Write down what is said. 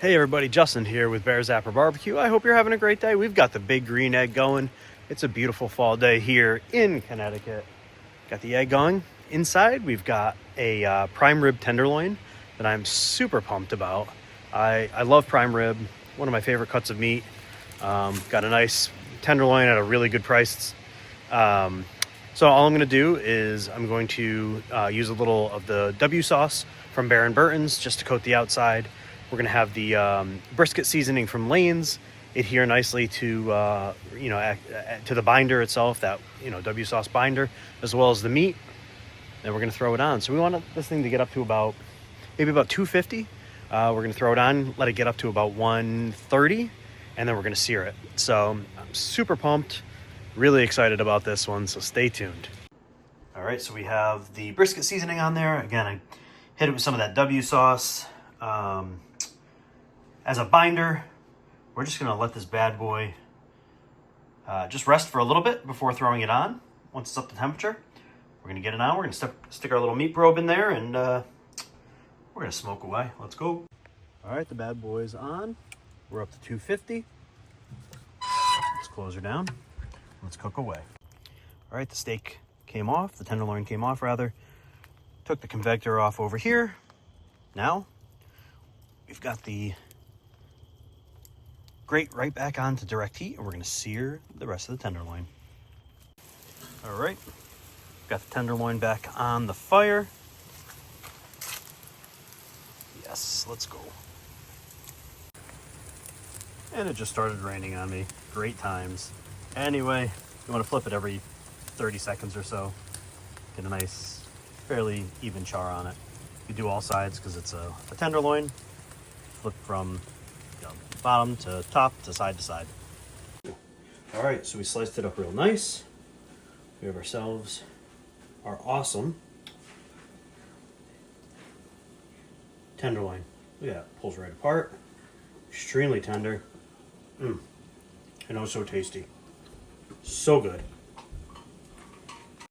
Hey everybody, Justin here with Bear Zapper Barbecue. I hope you're having a great day. We've got the big green egg going. It's a beautiful fall day here in Connecticut. Got the egg going. Inside, we've got a prime rib tenderloin that I'm super pumped about. I love prime rib, one of my favorite cuts of meat. Got a nice tenderloin at a really good price. So all I'm going to do is I'm going to use a little of the W sauce from Bear & Burton's just to coat the outside. We're going to have the brisket seasoning from Lane's adhere nicely to to the binder itself, that W sauce binder, as well as the meat. Then we're going to throw it on. So we want this thing to get up to maybe about 250. We're going to throw it on, let it get up to about 130, and then we're going to sear it. So I'm super pumped, really excited about this one, so stay tuned. All right, so we have the brisket seasoning on there. Again, I hit it with some of that W sauce. As a binder, we're just going to let this bad boy just rest for a little bit before throwing it on. Once it's up to temperature, we're going to get it on. We're going to stick our little meat probe in there, and we're going to smoke away. Let's go. All right, the bad boy's on. We're up to 250. Let's close her down. Let's cook away. All right, the steak came off. The tenderloin came off, rather. Took the convector off over here. Now, we've got the grate right back on to direct heat, and we're going to sear the rest of the tenderloin. All right, got the tenderloin back on the fire. Yes, let's go. And it just started raining on me. Great times. Anyway, you want to flip it every 30 seconds or so. Get a nice, fairly even char on it. You do all sides because it's a tenderloin. Flip from bottom to top to side to side. All right, so we sliced it up real nice. We have ourselves our awesome tenderloin. Look at that, pulls right apart. Extremely tender. And oh, so tasty. So good.